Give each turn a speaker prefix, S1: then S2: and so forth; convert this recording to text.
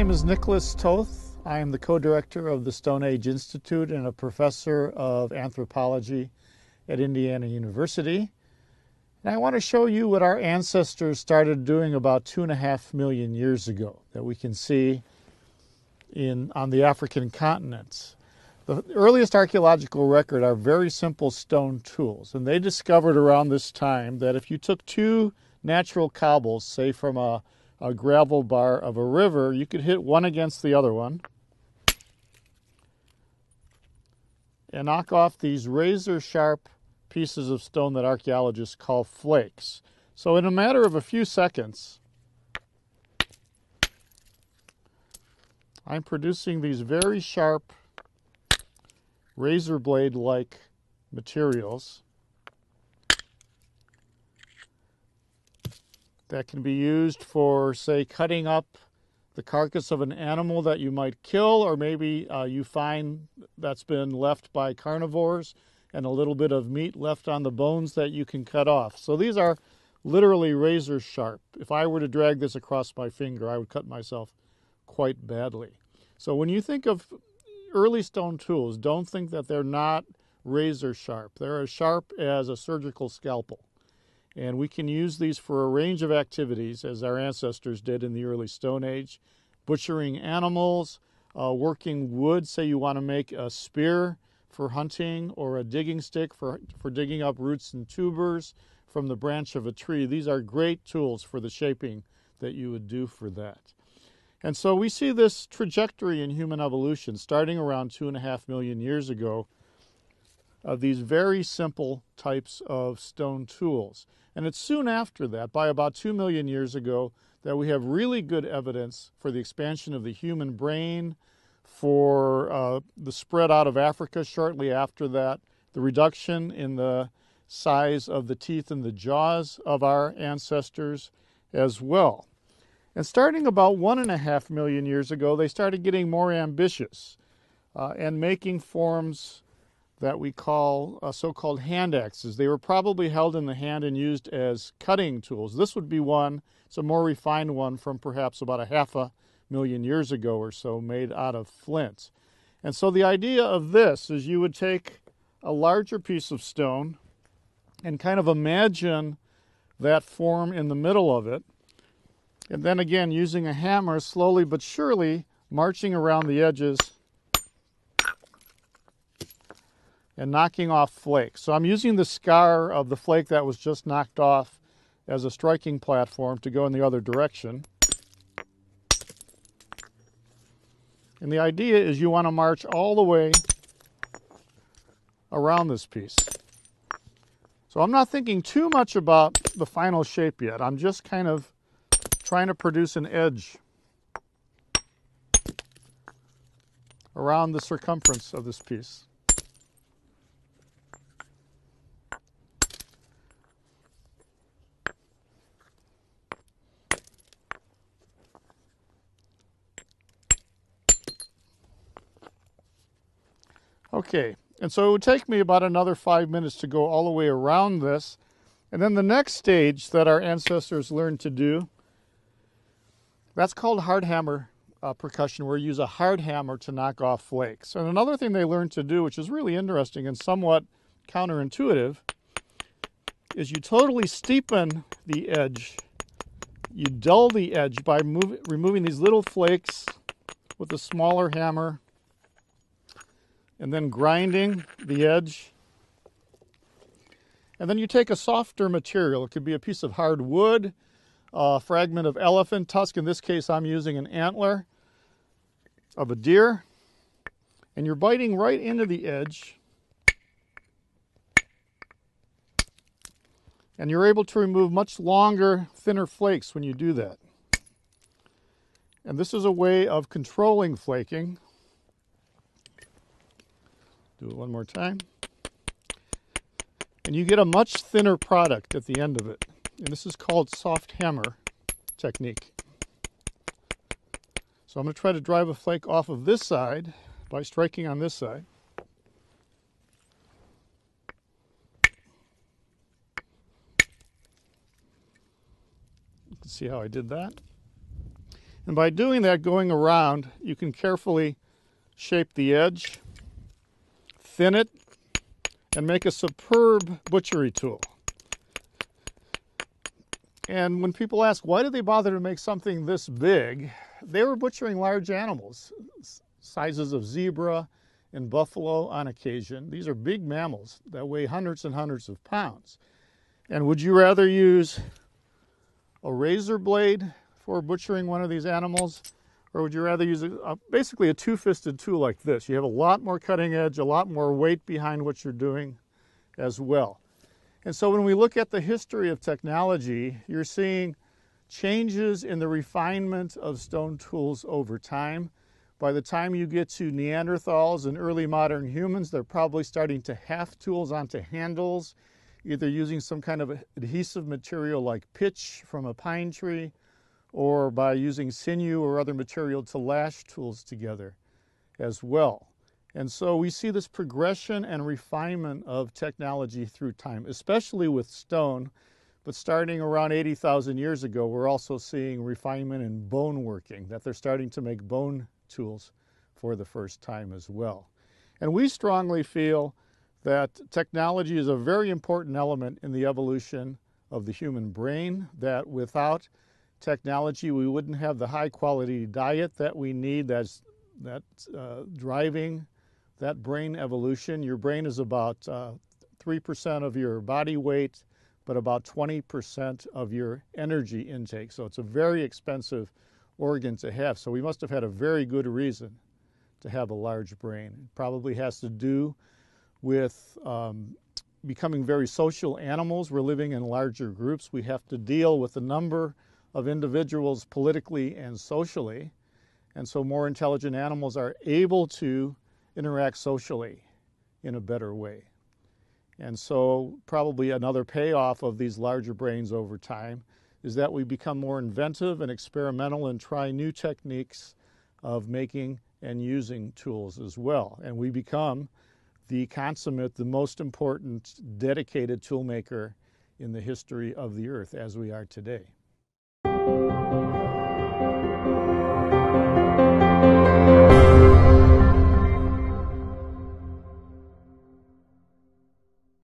S1: name is Nicholas Toth. I am the co-director of the Stone Age Institute and a professor of anthropology at Indiana University. And I want to show you what our ancestors started doing about 2.5 million years ago that we can see on the African continent. The earliest archaeological record are very simple stone tools, and they discovered around this time that if you took two natural cobbles, say from a gravel bar of a river, you could hit one against the other one and knock off these razor sharp pieces of stone that archaeologists call flakes. So in a matter of a few seconds, I'm producing these very sharp razor blade-like materials that can be used for, say, cutting up the carcass of an animal that you might kill, or maybe you find that's been left by carnivores and a little bit of meat left on the bones that you can cut off. So these are literally razor sharp. If I were to drag this across my finger, I would cut myself quite badly. So when you think of early stone tools, don't think that they're not razor sharp. They're as sharp as a surgical scalpel. And we can use these for a range of activities, as our ancestors did in the early Stone Age. Butchering animals, working wood. Say you want to make a spear for hunting, or a digging stick for digging up roots and tubers from the branch of a tree. These are great tools for the shaping that you would do for that. And so we see this trajectory in human evolution starting around 2.5 million years ago of these very simple types of stone tools. And it's soon after that, by about 2 million years ago, that we have really good evidence for the expansion of the human brain, for the spread out of Africa shortly after that, the reduction in the size of the teeth and the jaws of our ancestors as well. And starting about 1.5 million years ago, they started getting more ambitious and making forms that we call so-called Handaxes. They were probably held in the hand and used as cutting tools. This would be one, it's a more refined one from perhaps about 0.5 million years ago or so, made out of flint. And so the idea of this is you would take a larger piece of stone and kind of imagine that form in the middle of it, and then again, using a hammer, slowly but surely marching around the edges and knocking off flakes. So I'm using the scar of the flake that was just knocked off as a striking platform to go in the other direction. And the idea is you want to march all the way around this piece. So I'm not thinking too much about the final shape yet. I'm just kind of trying to produce an edge around the circumference of this piece. Okay, and so it would take me about another 5 minutes to go all the way around this. And then the next stage that our ancestors learned to do, that's called hard hammer percussion, where you use a hard hammer to knock off flakes. And another thing they learned to do, which is really interesting and somewhat counterintuitive, is you totally steepen the edge. You dull the edge by removing these little flakes with a smaller hammer and then grinding the edge. And then you take a softer material. It could be a piece of hard wood, a fragment of elephant tusk. In this case, I'm using an antler of a deer. And you're biting right into the edge. And you're able to remove much longer, thinner flakes when you do that. And this is a way of controlling flaking. Do it one more time. And you get a much thinner product at the end of it. And this is called soft hammer technique. So I'm going to try to drive a flake off of this side by striking on this side. You can see how I did that. And by doing that, going around, you can carefully shape the edge, thin it, and make a superb butchery tool. And when people ask, why did they bother to make something this big? They were butchering large animals, sizes of zebra and buffalo on occasion. These are big mammals that weigh hundreds and hundreds of pounds. And would you rather use a razor blade for butchering one of these animals, or would you rather use basically a two-fisted tool like this? You have a lot more cutting edge, a lot more weight behind what you're doing as well. And so when we look at the history of technology, you're seeing changes in the refinement of stone tools over time. By the time you get to Neanderthals and early modern humans, they're probably starting to haft tools onto handles, either using some kind of adhesive material like pitch from a pine tree, or by using sinew or other material to lash tools together as well. And so we see this progression and refinement of technology through time, especially with stone. But starting around 80,000 years ago, we're also seeing refinement in bone working, that they're starting to make bone tools for the first time as well. And we strongly feel that technology is a very important element in the evolution of the human brain, that without technology we wouldn't have the high quality diet that we need that's driving that brain evolution. Your brain is about 3% of your body weight, but about 20% of your energy intake. So it's a very expensive organ to have. So we must have had a very good reason to have a large brain. It probably has to do with becoming very social animals. We're living in larger groups. We have to deal with a number of individuals politically and socially. And so more intelligent animals are able to interact socially in a better way. And so probably another payoff of these larger brains over time is that we become more inventive and experimental and try new techniques of making and using tools as well. And we become the consummate, the most important dedicated tool maker in the history of the earth as we are today.